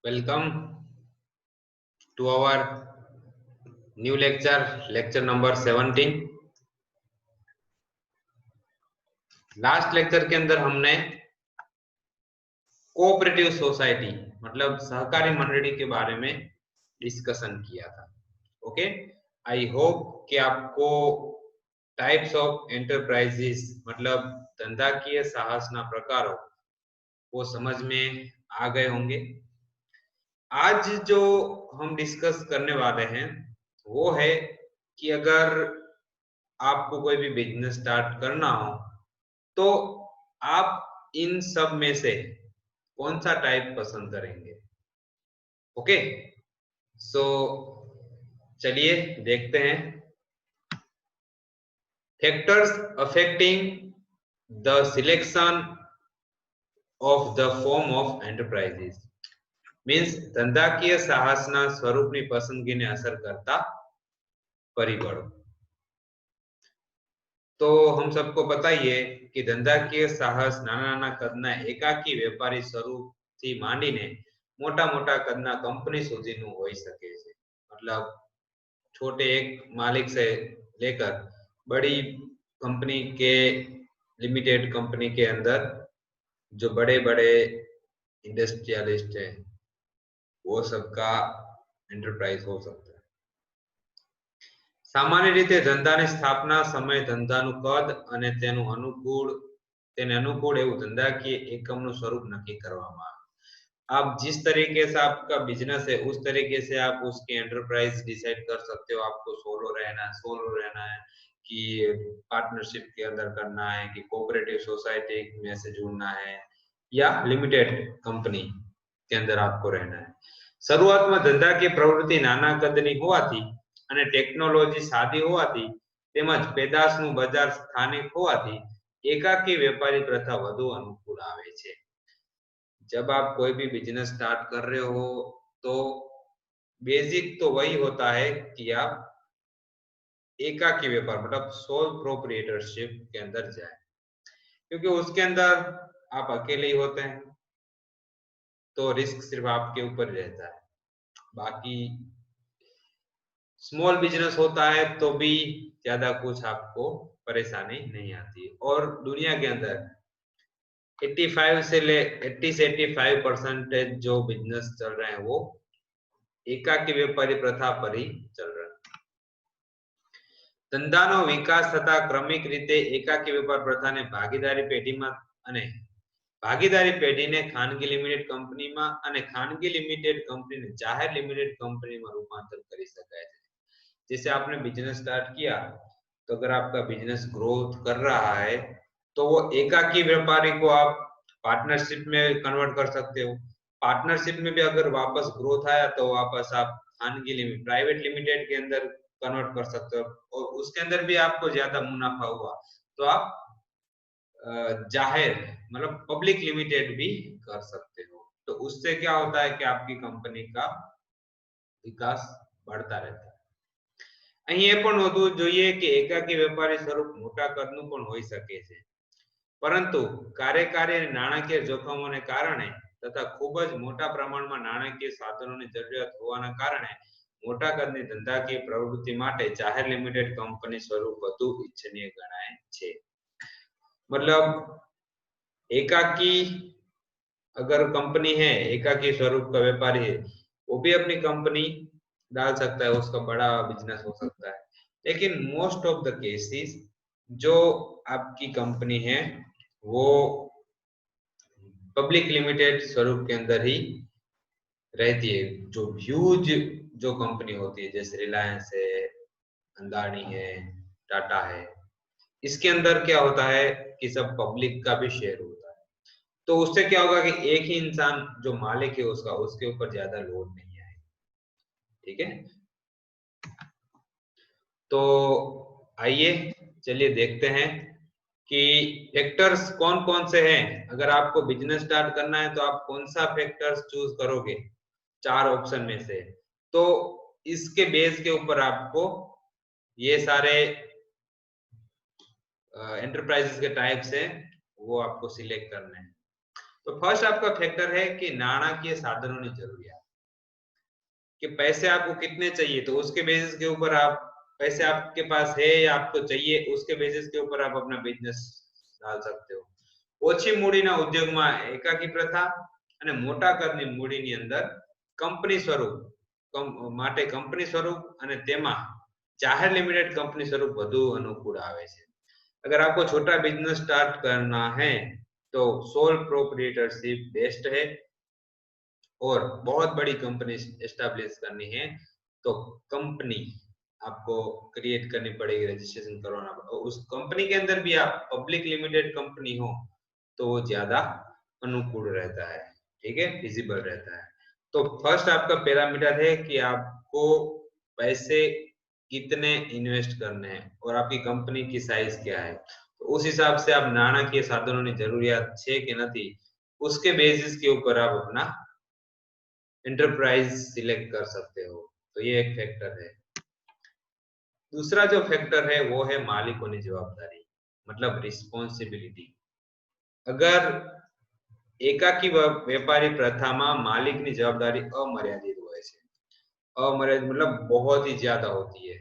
Welcome to our new lecture number 17। Last lecture के अंदर हमने कोऑपरेटिव सोसाइटी मतलब सहकारी मंडली के बारे में डिस्कशन किया था। ओके, आई होप कि आपको टाइप्स ऑफ एंटरप्राइजेस मतलब धंधाकीय साहसना प्रकारों वो समझ में आ गए होंगे। आज जो हम डिस्कस करने वाले हैं वो है कि अगर आपको कोई भी बिजनेस स्टार्ट करना हो तो आप इन सब में से कौन सा टाइप पसंद करेंगे। ओके, सो चलिए देखते हैं। Factors affecting the selection of the form of enterprises means धंधाकीय साहसना स्वरूपની પસંદગીને અસર કરતા પરિબળો। तो हम सबको बताइए कि धंधाकीय साहस नाना कदना एकाकी व्यापारी स्वरूप थी मांडीने मोटा मोटा कदना कंपनी सुधीનું હોઈ શકે છે। मतलब छोटे एक मालिक से लेकर बड़ी कंपनी के लिमिटेड कंपनी के अंदर जो बड़े बड़े इंडस्ट्रियलिस्ट हैं वो सबका एंटरप्राइज हो सकता है। सामान्य रीते धंधाની સ્થાપના સમય ધંધાનું કદ અને તેને અનુકૂળ એવું ધંધાકીય એકમનું સ્વરૂપ નક્કી કરવામાં આવે। आप जिस तरीके से आपका बिजनेस है उस तरीके से आप उसकी एंटरप्राइज डिसाइड कर सकते हो। आपको सोलो रहना है कि पार्टनरशिप के अंदर करना है कि कोऑपरेटिव सोसाइटी में से जुड़ना है या लिमिटेड कंपनी के अंदर आपको रहना है। शुरुआत में धंधा की प्रवृत्ति नाना कदनी होवाथी અને ટેકનોલોજી સાદી હોવાથી તેમજ પેદાશનું બજાર સ્થાનિક હોવાથી એકાકી વેપારી પ્રથા વધુ અનુકૂળ આવે છે। जब आप कोई भी बिजनेस स्टार्ट कर रहे हो तो बेसिक तो वही होता है कि आप एकाकी व्यापार मतलब सोल प्रोप्रिएटरशिप के अंदर जाए, क्योंकि उसके अंदर आप अकेले ही होते हैं तो रिस्क सिर्फ आपके ऊपर रहता है। बाकी स्मॉल बिजनेस होता है तो भी ज्यादा कुछ आपको परेशानी नहीं आती। और दुनिया के अंदर 80 से 85% जो बिजनेस चल रहे हैं वो एकाकी व्यापारी प्रथा पर ही चल रहा है। धंधानो विकास थता क्रमिक रीते एकाकी व्यापार प्रथाने भागीदारी पेઢીમાં અને भागीदारी पेઢીને खानगी लिमिटेड कंपनीમાં અને खानगी लिमिटेड कंपनीने जाहिर लिमिटेड कंपनीમાં रूपांतर કરી શકાય છે। जैसे आपने बिजनेस स्टार्ट किया तो अगर आपका बिजनेस ग्रोथ कर रहा है तो वो एकाकी व्यापारी को आप पार्टनरशिप में कन्वर्ट कर सकते हो। पार्टनरशिप में भी अगर वापस ग्रोथ आया तो वापस आप खानगी प्राइवेट लिमिटेड के अंदर कन्वर्ट कर सकते हो और उसके अंदर भी आपको ज्यादा मुनाफा हुआ तो आप जाहिर मतलब पब्लिक लिमिटेड भी कर सकते हो। तो उससे क्या होता है कि आपकी कंपनी का विकास बढ़ता रहता है। અહીં એ પણ વધુ જોઈએ કે એકાકી વેપારી સ્વરૂપ મોટા કદનું પણ હોઈ શકે છે, પરંતુ કાર્યકારી અને નાણાકીય જોખમોને કારણે તથા ખૂબ જ મોટા પ્રમાણમાં નાણાકીય સાધનોની જરૂરિયાત હોવાના કારણે મોટા કદની ધંધાકીય પ્રવૃત્તિ માટે જાહેર લિમિટેડ કંપની સ્વરૂપ વધુ ઇચ્છનીય ગણાય છે। मतलब एकाकी अगर कंपनी है, एकाकी स्वरूप का व्यापारी है, वो भी अपनी कंपनी डाल सकता है, उसका बड़ा बिजनेस हो सकता है। लेकिन मोस्ट ऑफ द केसेस जो आपकी कंपनी है वो पब्लिक लिमिटेड स्वरूप के अंदर ही रहती है। जो ह्यूज जो कंपनी होती है जैसे रिलायंस है, अंदानी है, टाटा है, इसके अंदर क्या होता है कि सब पब्लिक का भी शेयर होता है। तो उससे क्या होगा कि एक ही इंसान जो मालिक है उसका उसके ऊपर ज्यादा लोड नहीं आएगा। ठीक है, तो आइए चलिए देखते हैं कि फैक्टर्स कौन कौन से हैं। अगर आपको बिजनेस स्टार्ट करना है तो आप कौन सा फैक्टर्स चूज करोगे 4 ऑप्शन में से। तो इसके बेस के ऊपर आपको ये सारे एंटरप्राइजेस के टाइप्स हैं वो आपको सिलेक्ट करने हैं। तो फर्स्ट आपका फैक्टर है कि नाણાકીય साधनों की जरूरत, कि पैसे आपको कितने चाहिए, तो उसके बेसिस के ऊपर आप, पैसे आपके पास है या आपको चाहिए, उसके बेसिस के ऊपर आप अपना बिजनेस डाल सकते हो। ઓછી મૂડીના ઉદ્યોગમાં એકાકી પ્રથા અને મોટા કદની મૂડીની અંદર કંપની સ્વરૂપ માટે કંપની સ્વરૂપ અને તેમાં જાહેર લિમિટેડ કંપની સ્વરૂપ વધુ અનુકૂળ આવે છે। अगर आपको छोटा बिजनेस स्टार्ट करना है तो सोल प्रोप्राइटरशिप बेस्ट है, और बहुत बड़ी कंपनी एस्टेब्लिश करनी है तो कंपनी आपको क्रिएट करनी पड़ेगी, रजिस्ट्रेशन करवाना पड़ेगा। उस कंपनी के अंदर भी आप पब्लिक लिमिटेड कंपनी हो तो वो ज्यादा अनुकूल रहता है, ठीक है, फिजिबल रहता है। तो फर्स्ट आपका पैरामीटर है कि आपको पैसे कितने इन्वेस्ट करने हैं और आपकी कंपनी की साइज क्या है, तो उस हिसाब से आप नाણાકીય સાધનોની જરૂરિયાત છે કે નથી, उसके बेसिस के ऊपर आप अपना एंटरप्राइज सिलेक्ट कर सकते हो। तो ये एक फैक्टर है। दूसरा जो फैक्टर है वो है मालिकों की जवाबदारी, मतलब रिस्पॉन्सिबिलिटी। अगर एकाकी व्यापारी प्रथा में मालिक की जवाबदारी अमर्यादित होय छे, अमर्यादित मतलब बहुत ही ज्यादा होती है।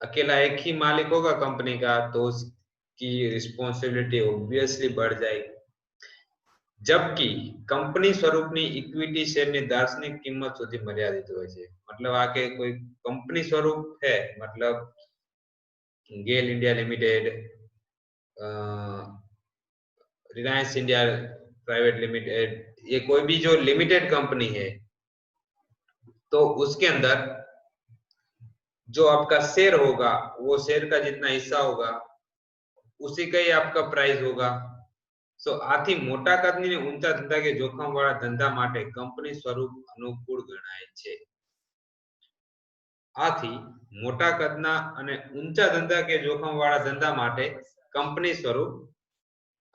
अकेला एक ही मालिक होगा कंपनी का तो उसकी रिस्पॉन्सिबिलिटी ऑब्वियसली बढ़ जाएगी, जबकि कंपनी स्वरूपनी इक्विटी शेर ની દાર્શનિક કિંમત સુધી મર્યાદિત હોય છે। मतलब आके कोई कंपनी स्वरूप है, मतलब GAIL India limited, Reliance India private limited, ये कोई भी जो लिमिटेड कंपनी है तो उसके अंदर जो आपका शेयर होगा वो शेयर का जितना हिस्सा होगा उसी का ही आपका प्राइस होगा। सो आથી મોટા કદની ને ઊંચા ધંધા કે જોખમ વાળા ધંધા માટે કંપની સ્વરૂપ અનુકૂળ ગણાય છે। આથી મોટા કદના અને ઊંચા ધંધા કે જોખમ વાળા ધંધા માટે કંપની સ્વરૂપ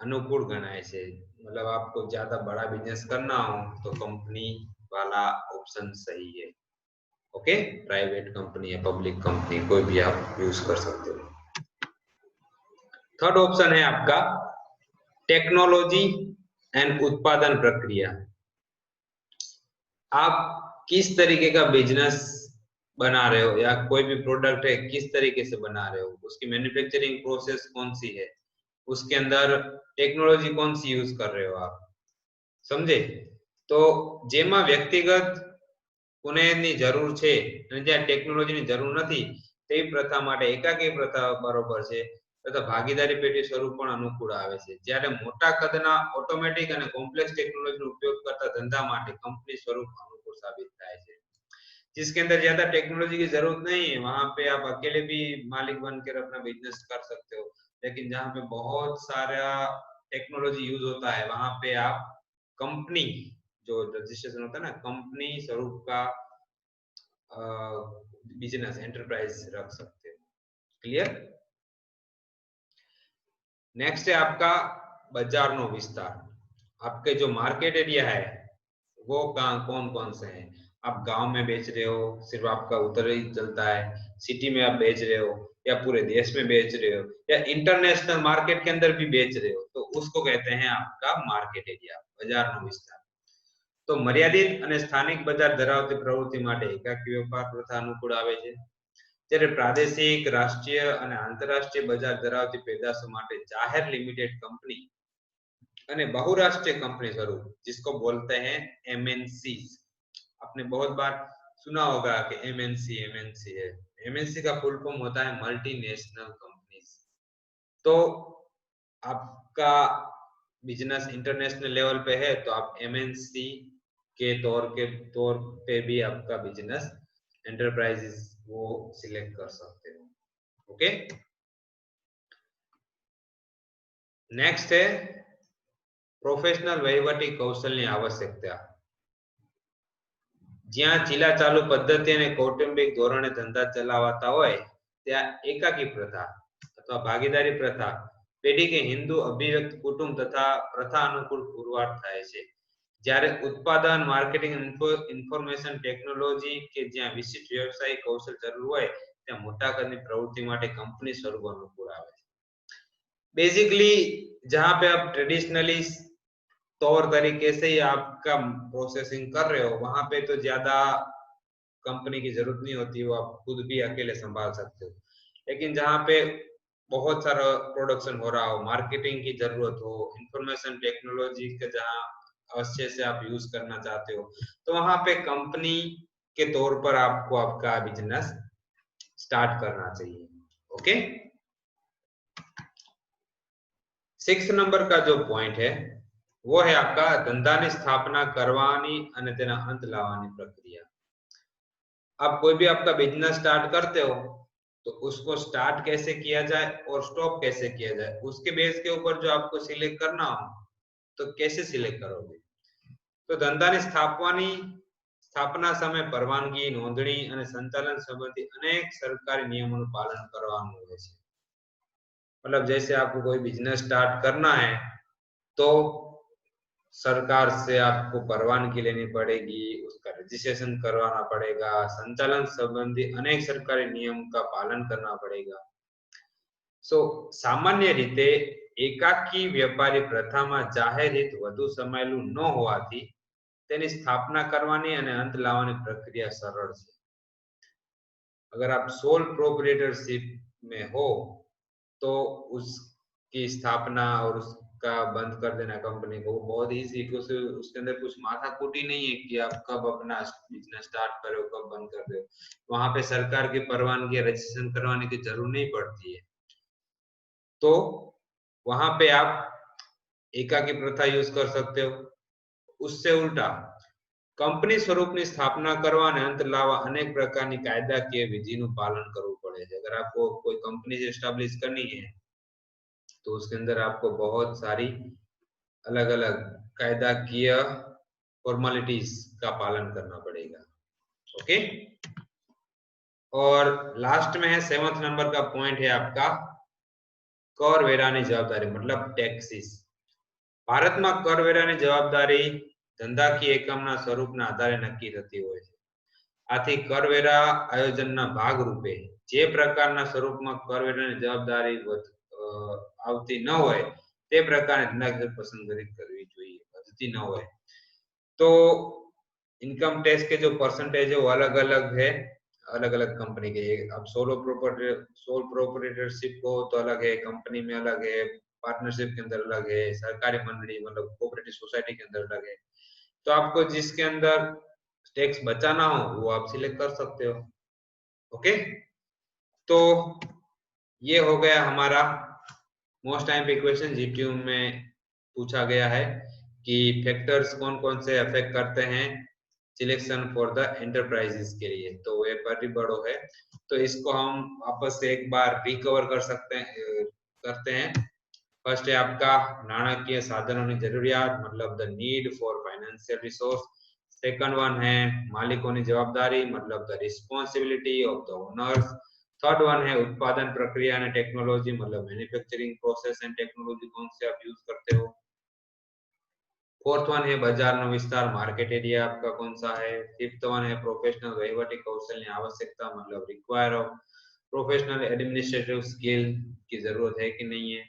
अनुकूल गणाय છે। मतलब आपको ज्यादा बड़ा बिजनेस करना हो तो कंपनी वाला ऑप्शन सही है। ओके, प्राइवेट कंपनी या पब्लिक कंपनी कोई भी आप यूज कर सकते हो। थर्ड ऑप्शन है आपका टेक्नोलॉजी एंड उत्पादन प्रक्रिया। आप किस तरीके का बिजनेस बना रहे हो या कोई भी प्रोडक्ट है किस तरीके से बना रहे हो, उसकी मैन्युफैक्चरिंग प्रोसेस कौन सी है, उसके अंदर टेक्नोलॉजी कौन सी यूज कर रहे हो आप, समझे। तो जेमा व्यक्तिगत पुनःनी जरूर छे અને જ્યાં ટેકનોલોજીની જરૂર નથી તેવી પ્રથા માટે એકાકી પ્રથા બરોબર છે, તથા ભાગીદારી પેઢી સ્વરૂપ પણ અનુકૂળ આવે છે। જ્યારે મોટા કદના ઓટોમેટિક અને કોમ્પ્લેક્સ ટેકનોલોજીનો ઉપયોગ કરતા ધંધા માટે કંપની સ્વરૂપ अनुकूल साबित થાય છે। जिसके अंदर ज्यादा टेक्नोलॉजी की जरूरत नहीं है वहां पे आप अकेले भी मालिक बनकर अपना बिजनेस कर सकते हो, लेकिन जहां पे बहुत सारा टेक्नोलॉजी यूज होता है वहां पे आप कंपनी जो रजिस्ट्रेशन होता है ना, कंपनी स्वरूप का बिजनेस एंटरप्राइज रख सकते हो। क्लियर। नेक्स्ट है आपका बाजार नो विस्तार। आपके जो मार्केट एरिया है वो कौन कौन से हैं। आप गांव में बेच रहे हो, सिर्फ आपका उधर ही चलता है, सिटी में आप बेच रहे हो या पूरे देश में बेच रहे हो या इंटरनेशनल मार्केट के अंदर भी बेच रहे हो, तो उसको कहते हैं आपका मार्केट एरिया, बाजार नो विस्तार। तो मर्यादित અને સ્થાનિક બજાર ધરાવતી પ્રવૃત્તિ માટે એકાકી વેપાર પ્રથા અનુકૂળ આવે છે, જ્યારે પ્રાદેશિક, રાષ્ટ્રીય અને આંતરરાષ્ટ્રીય બજાર ધરાવતી પેદાશો માટે જાહેર લિમિટેડ કંપની અને बहुराष्ट्रीय कंपनी स्वरूप, जिसको बोलते हैं एमएनसी। आपने बहुत बार सुना होगा कि एमएनसी एमएनसी है। एमएनसी का फुल फॉर्म होता है मल्टीनेशनल कंपनीज। तो आपका बिजनेस इंटरनेशनल लेवल पे है तो आप एमएनसी के तौर पे भी आपका बिजनेस एंटरप्राइजेस वो सिलेक्ट कर सकते हो। ओके, नेक्स्ट है प्रोफेशनल वहीवटी कौशल की आवश्यकता। જ્યાં ચીલા ચાલુ પદ્ધતિ અને કૌટુંબિક ધોરણે ધંધા ચલાવતા હોય ત્યાં એકાકી પ્રથા અથવા ભાગીદારી પ્રથા પેઢી કે હિન્દુ અભિવ્યક્ત કુટુંબ તથા પ્રથા અનુકૂળ પુરવાર થાય છે। જ્યારે ઉત્પાદન, માર્કેટિંગ, ઇન્ફોર્મેશન ટેકનોલોજી કે જ્યાં વિશિષ્ટ વ્યવસાયિક કૌશલ જરૂર હોય ત્યાં મોટા કદની પ્રવૃત્તિ માટે કંપની સ્વરૂપ અનુકૂળ આવે છે। बेसिकली जहां पे आप ट्रेडिशनली तौर तरीके से ही आपका प्रोसेसिंग कर रहे हो, वहां पे तो ज्यादा कंपनी की जरूरत नहीं होती, वो आप खुद भी अकेले संभाल सकते हो। लेकिन जहाँ पे बहुत सारा प्रोडक्शन हो रहा हो, मार्केटिंग की जरूरत हो, इंफॉर्मेशन टेक्नोलॉजी का जहाँ अच्छे से आप यूज करना चाहते हो, तो वहां पे कंपनी के तौर पर आपको आपका बिजनेस स्टार्ट करना चाहिए। ओके, 6 નંબર का जो पॉइंट है वो है आपका ધંધાની સ્થાપના કરવાની અને તેના અંત લાવવાની પ્રક્રિયા। आप कोई भी आपका बिजनेस स्टार्ट करते हो तो उसको स्टार्ट कैसे किया जाए और स्टॉप कैसे किया जाए, उसके बेस के ऊपर जो आपको सिलेक्ट करना हो तो कैसे सिलेक्ट करोगे। तो ધંધાની સ્થાપના સમય પરવાનગી, નોંધણી અને સંચાલન સંબંધી અનેક સરકારી નિયમોનું પાલન કરવાનું હોય છે। मतलब जैसे आपको कोई बिजनेस स्टार्ट करना है तो सरकार से आपको परवानगी लेनी पड़ेगी, उसका रजिस्ट्रेशन करवाना पड़ेगा, संचालन संबंधी अनेक सरकारी नियम का पालन करना पड़ेगा। सामान्य रीते एकाकी व्यापारी प्रथाમાં જાહેર હિત વધુ સમાયેલું ન હોવાથી તેની સ્થાપના કરવાની અને અંત લાવવાની પ્રક્રિયા સરળ છે। अगर आप सोल प्रोप्राइटरशिप में हो तो उसकी स्थापना और उसका बंद कर देना कंपनी को बहुत इजी, उसके अंदर कुछ माथाकूटी नहीं है कि आप कब अपना बिजनेस स्टार्ट करो कब बंद कर दो। वहां पे सरकार की परवानगी रजिस्ट्रेशन करवाने की जरूरत नहीं पड़ती है। तो वहां पे आप एकाकी प्रथा यूज कर सकते हो। उससे उल्टा कंपनी स्वरूपની स्थापना करवा અને અંત લાવવા अनेक प्रकारની કાયદાકીય વિધિનું પાલન કરવું પડે છે। अगर आपको कोई कंपनी एस्टेब्लिश करनी है तो उसके अंदर आपको बहुत सारी अलग अलग कायदाकीय फॉर्मेलिटीज का पालन करना पड़ेगा। ओके, और लास्ट में है 7th नंबर का पॉइंट है आपका करवेराની જવાબદારી मतलब टैक्सेस। ભારતમાં કરવેરાની જવાબદારી ધંધાકીય એકમના સ્વરૂપના આધારે નક્કી થતી હોય છે। આથી કરવેરા આયોજનના ભાગ રૂપે જે પ્રકારના સ્વરૂપમાં કરવેરાની જવાબદારી આવતી ન હોય તે પ્રકારની ધંધાકીય પસંદગી કરવી જોઈએ, વધતી ન હોય। तो इनकम टैक्स के जो परसेंटेज है वो अलग अलग है, अलग अलग कंपनी के। अब सोल प्रोप्राइटरशिप को तो अलग है, कंपनी में अलग है, पार्टनरशिप के अंदर अलग है, सरकारी मंडली मतलब कोऑपरेटिव सोसाइटी के अंदर अलग है। तो आपको जिसके अंदर टैक्स बचाना हो वो आप सिलेक्ट कर सकते हो। ओके, तो ये हो गया हमारा मोस्ट टाइम पे क्वेश्चन जीटीयू में पूछा गया है कि फैक्टर्स कौन कौन से अफेक्ट करते हैं सिलेक्शन फॉर द एंटरप्राइजेस के लिए। तो ये परिबड़ों है, तो इसको हम वापस से एक बार रिकवर करते हैं। फर्स्ट है आपका नाणकीय साधनों की जरूरियात मतलब the need for financial resource. Second one है मालिकों की जवाबदारी मतलब the responsibility of the owners. Third one है उत्पादन प्रक्रिया और टेक्नोलॉजी मतलब मैन्युफैक्चरिंग प्रोसेस एंड टेक्नोलॉजी कौन से आप यूज करते हो। फोर्थ वन है बाजार નો વિસ્તાર मार्केट एरिया आपका कौन सा है। फिफ्थ वन है प्रोफेशनल वહીવટી કૌશલ્યની आवश्यकता मतलब require of professional administrative skill की जरूरत है कि नहीं है।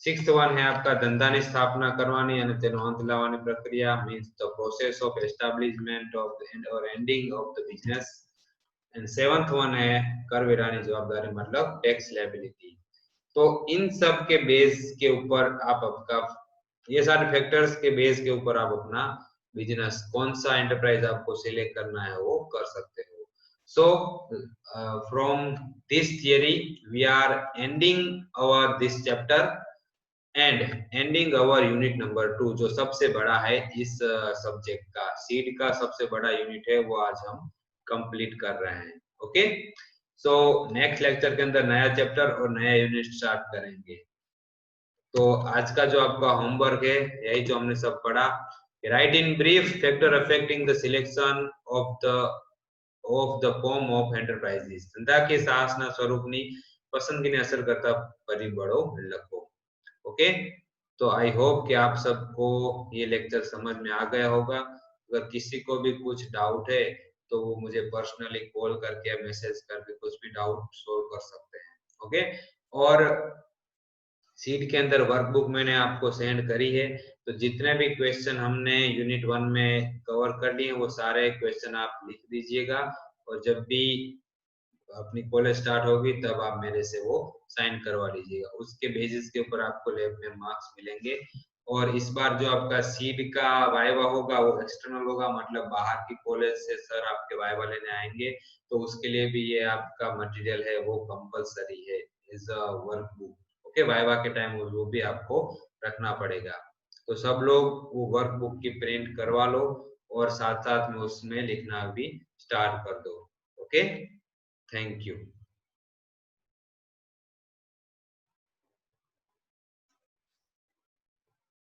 सिक्स्थ वन है आपका ધંધાની સ્થાપના કરવાની અને તેનો અંત લાવવાની પ્રક્રિયા means the process of establishment of और ending of the business. And seventh one है करवेराની જવાબદારી मतलब टैक्स लायबिलिटी। तो इन सब के बेस के ऊपर आप आपका ये सारे फैक्टर्स के बेस के ऊपर आप अपना बिजनेस कौन सा एंटरप्राइज आपको सिलेक्ट करना है वो कर सकते हो। So from this theory we are ending our this chapter and ending our unit number 2 जो सबसे बड़ा है इस सब्जेक्ट का, सीड का सबसे बड़ा यूनिट है वो आज हम कंप्लीट कर रहे हैं। ओके, सो नेक्स्ट लेक्चर के अंदर नया चैप्टर और नया यूनिट स्टार्ट करेंगे। तो आज का जो आपका होमवर्क है यही जो हमने सब पढ़ा, right in brief factor affecting the selection of the form of enterprises. धंधा के साहसના સ્વરૂપની પસંદગીને અસર કરતા પરિબળો લખો। ओके, तो आई होप कि आप सबको ये लेक्चर समझ में आ गया होगा। अगर किसी को भी कुछ डाउट है तो वो मुझे पर्सनली कॉल करके या मैसेज करके कुछ भी डाउट सोल्व कर सकते हैं। ओके, और शीट के अंदर वर्कबुक मैंने आपको सेंड करी है। तो जितने भी क्वेश्चन हमने यूनिट 1 में कवर कर लिए वो सारे क्वेश्चन आप लिख दीजिएगा, और जब भी अपनी कॉलेज स्टार्ट होगी तब आप मेरे से वो साइन करवा लीजिएगा। उसके बेसिस के ऊपर आपको लैब में मार्क्स मिलेंगे। और इस बार जो आपका सीड का वाइवा होगा वो एक्सटर्नल होगा, मतलब बाहर की कॉलेज से सर आपके वाइवा लेने आएंगे। तो उसके लिए भी ये आपका मटेरियल है वो कंपलसरी है as a workbook. Okay, viva के टाइम वो भी आपको रखना पड़ेगा। तो सब लोग वो वर्क बुक की प्रिंट करवा लो और साथ साथ में उसमें लिखना भी स्टार्ट कर दो। Okay, thank you.